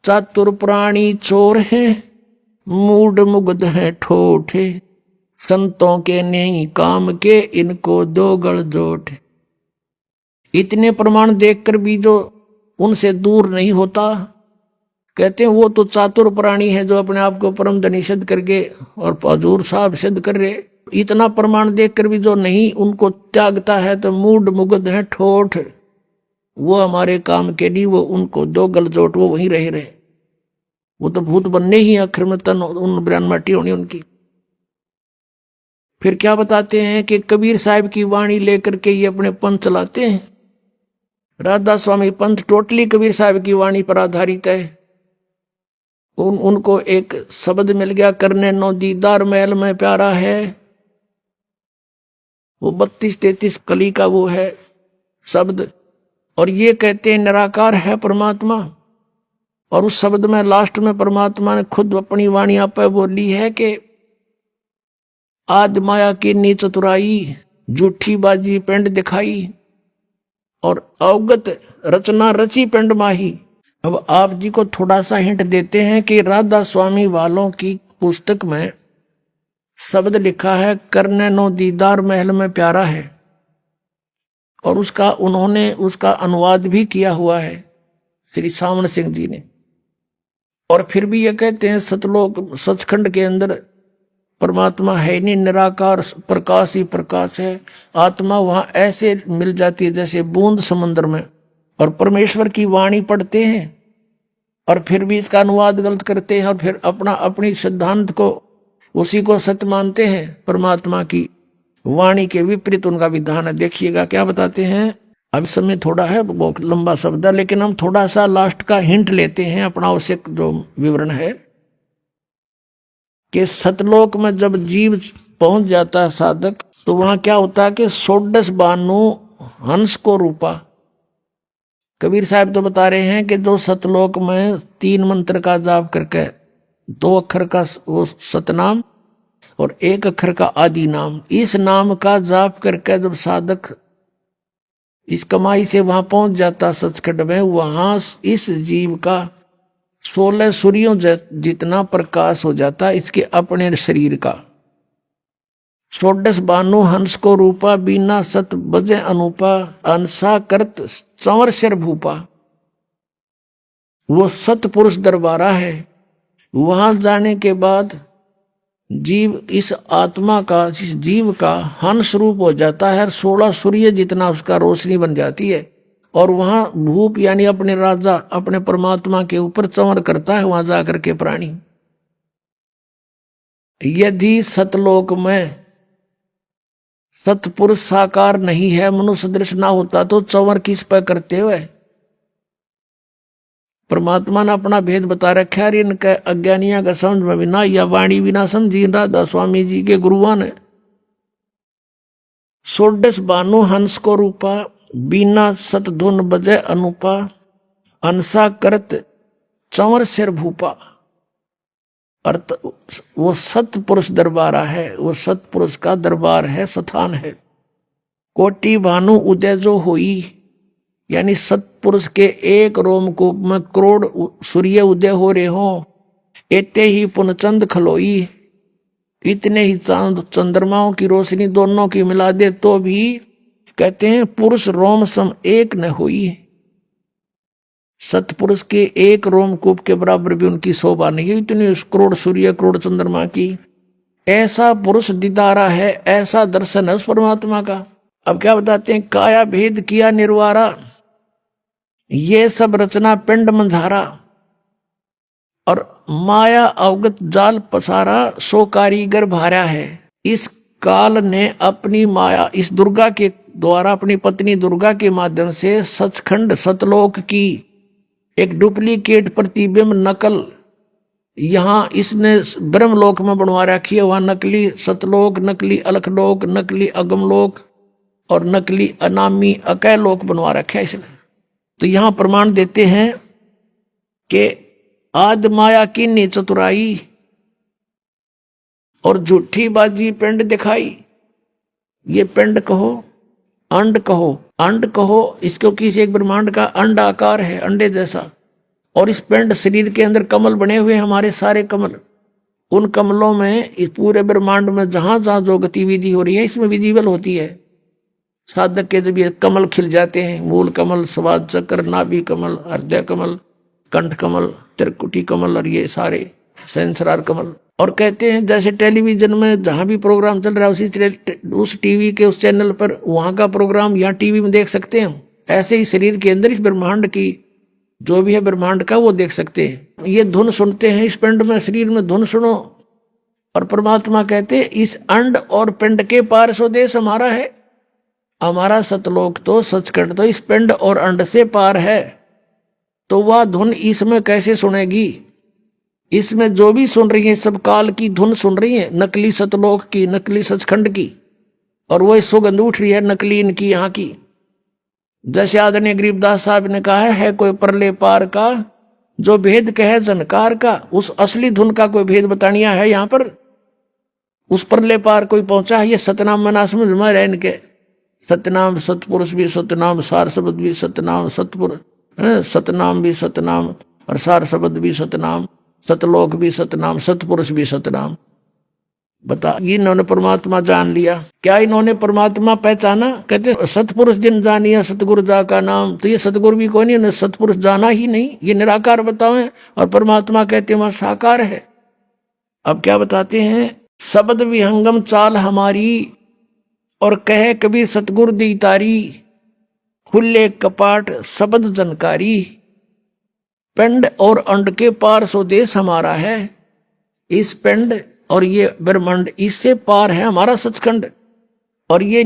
चातुर प्राणी चोर है, मूड मुग्ध है ठोठे, संतों के नहीं काम के, इनको दो गल जोट। इतने प्रमाण देखकर भी जो उनसे दूर नहीं होता, कहते हैं वो तो चातुर प्राणी है जो अपने आप को परम धनी सिद्ध करके और हजूर साहब सिद्ध कर रहे। इतना प्रमाण देखकर भी जो नहीं उनको त्यागता है तो मूड मुग्ध है ठोठ, वो हमारे काम के नहीं, वो उनको दो गल जोट, वो वहीं रहे। वो तो भूत बनने ही आखिर में तन उन ब्रान माटी होनी उनकी। फिर क्या बताते हैं कि कबीर साहब की वाणी लेकर के ये अपने पंथ चलाते हैं। राधा स्वामी पंथ टोटली कबीर साहब की वाणी पर आधारित है। उनको एक शब्द मिल गया, करने नो दीदार महल में प्यारा है, वो 32-33 कली का वो है शब्द। और ये कहते हैं निराकार है परमात्मा। और उस शब्द में लास्ट में परमात्मा ने खुद अपनी वाणी आप बोली है कि आद माया की नीच चतुराई, झूठी बाजी पिंड दिखाई, और अवगत रचना रची पिंड माही। अब आप जी को थोड़ा सा हिंट देते हैं कि राधा स्वामी वालों की पुस्तक में शब्द लिखा है करने नो दीदार महल में प्यारा है, और उसका उन्होंने उसका अनुवाद भी किया हुआ है श्री सामन सिंह जी ने। और फिर भी ये कहते हैं सतलोक सचखंड के अंदर परमात्मा है नहीं, निराकार प्रकाश ही प्रकाश है। आत्मा वहां ऐसे मिल जाती है जैसे बूंद समुद्र में। और परमेश्वर की वाणी पढ़ते हैं और फिर भी इसका अनुवाद गलत करते हैं, और फिर अपनी सिद्धांत को उसी को सत्य मानते हैं। परमात्मा की वाणी के विपरीत उनका विधान है। देखिएगा क्या बताते हैं। अब समय थोड़ा है, बहुत लंबा शब्द है, लेकिन हम थोड़ा सा लास्ट का हिंट लेते हैं। अपना आवश्यक जो विवरण है कि सतलोक में जब जीव पहुंच जाता है साधक, तो वहां क्या होता है कि 16 बानु हंस को रूपा। कबीर साहब तो बता रहे हैं कि जो सतलोक में 3 मंत्र का जाप करके 2 अक्षर का वो सतनाम और 1 अक्षर का आदि नाम, इस नाम का जाप करके जब साधक इस कमाई से वहां पहुंच जाता सचखंड में, वहां इस जीव का 16 सूर्यों जितना प्रकाश हो जाता इसके अपने शरीर का। 16 बानु हंस को रूपा, बीना सत बजे अनूपा, अंसा करत चंवर सिर भूपा। वो सतपुरुष दरबारा है। वहां जाने के बाद जीव इस आत्मा का, इस जीव का हंस रूप हो जाता है। 16 सूर्य जितना उसका रोशनी बन जाती है। और वहां भूप यानी अपने राजा, अपने परमात्मा के ऊपर चंवर करता है वहां जाकर के प्राणी। यदि सतलोक में सतपुरुष साकार नहीं है, मनुष्य दृश्य ना होता, तो चंवर किस पर करते हुए? परमात्मा ने अपना भेद बता रखा है। इनके अज्ञानिया का समझ में भी ना, या वाणी भी ना समझी राधा स्वामी जी के गुरुआ ने। 16 बानु हंस को रूपा, बीना सत धुन बजे अनुपा, अंसा करत चंवर सिर भूपा। अर्थ वो सतपुरुष दरबारा है, वो सतपुरुष का दरबार है, स्थान है। कोटि भानु उदय जो हुई, यानी सतपुरुष के एक रोमकूप में करोड़ सूर्य उदय हो रहे हों। एते ही पुनचंद खलोई, इतने ही चांद चंद्रमाओं की रोशनी दोनों की मिला दे तो भी कहते हैं पुरुष रोम सम एक न हुई। सतपुरुष के एक रोमकूप के बराबर भी उनकी शोभा नहीं है, इतनी करोड़ सूर्य करोड़ चंद्रमा की। ऐसा पुरुष दीदारा है, ऐसा दर्शन है उस परमात्मा का। अब क्या बताते हैं, काया भेद किया निर्वारा, ये सब रचना पिंड मंझारा, और माया अवगत जाल पसारा, सो कारीगर भारा है। इस काल ने अपनी माया इस दुर्गा के द्वारा, अपनी पत्नी दुर्गा के माध्यम से सचखंड सतलोक की एक डुप्लीकेट प्रतिबिंब नकल यहाँ इसने ब्रह्मलोक में बनवा रखी है। वहां नकली सतलोक, नकली अलखलोक, नकली अगमलोक और नकली अनामी अकय लोक बनवा रखा है इसने। तो यहां प्रमाण देते हैं कि आद माया की नी चतुराई और झूठी बाजी पिंड दिखाई। ये पिंड कहो, अंड कहो, अंड कहो, इसको किसी एक ब्रह्मांड का अंड आकार है, अंडे जैसा। और इस पिंड शरीर के अंदर कमल बने हुए हैं, हमारे सारे कमल। उन कमलों में इस पूरे ब्रह्मांड में जहां जहां जो गतिविधि हो रही है इसमें विजिबल होती है। साधक के जब ये कमल खिल जाते हैं, मूल कमल, स्वाद चक्र, नाभि कमल, हृदय कमल, कंठ कमल, त्रिकुटी कमल और ये सारे सहस्रार कमल। और कहते हैं जैसे टेलीविजन में जहां भी प्रोग्राम चल रहा है उस टीवी के उस चैनल पर वहां का प्रोग्राम यहाँ टीवी में देख सकते हैं हम। ऐसे ही शरीर के अंदर इस ब्रह्मांड की जो भी है ब्रह्मांड का वो देख सकते हैं। ये धुन सुनते हैं इस पिंड में, शरीर में धुन सुनो। और परमात्मा कहते इस अंड और पिंड के पार स्वदेश हमारा है। हमारा सतलोक तो सचखंड तो इस पिंड और अंड से पार है, तो वह धुन इसमें कैसे सुनेगी? इसमें जो भी सुन रही है सब काल की धुन सुन रही है, नकली सतलोक की, नकली सचखंड की, और वही सुगंध उठ रही है नकली इनकी यहाँ की। जैसे आदरणीय गरीबदास साहब ने कहा है कोई परले पार का जो भेद कहे जनकार का, उस असली धुन का कोई भेद बतानिया है यहाँ पर। उस परले पार कोई पहुंचा है, ये सतनाम मना समझ में रहे इनके। सतनाम सतपुरुष भी सतनाम, सार शब्द भी सतनाम, सतपुरुष सतनाम भी सतनाम, और सार शब्द भी सतनाम, सतलोक भी सतनाम, सतपुरुष भी सतनाम। बता, ये इन्होंने परमात्मा जान लिया। क्या इन्होंने परमात्मा पहचाना? कहते सतपुरुष जिन जानिया सतगुरु जा का नाम। तो ये सतगुरु भी कोई नहीं, उन्हें सतपुरुष जाना ही नहीं। ये निराकार बताओ, और परमात्मा कहते हैं वहां साकार है। अब क्या बताते हैं? शब्द विहंगम चाल हमारी, और कहे कबीर सतगुरु दी तारी, खुले कपाट शब्द जनकारी, पिंड और अंड के पार स्वदेश हमारा है। इस पिंड और ये ब्रह्मांड इससे पार है हमारा सचखंड। और ये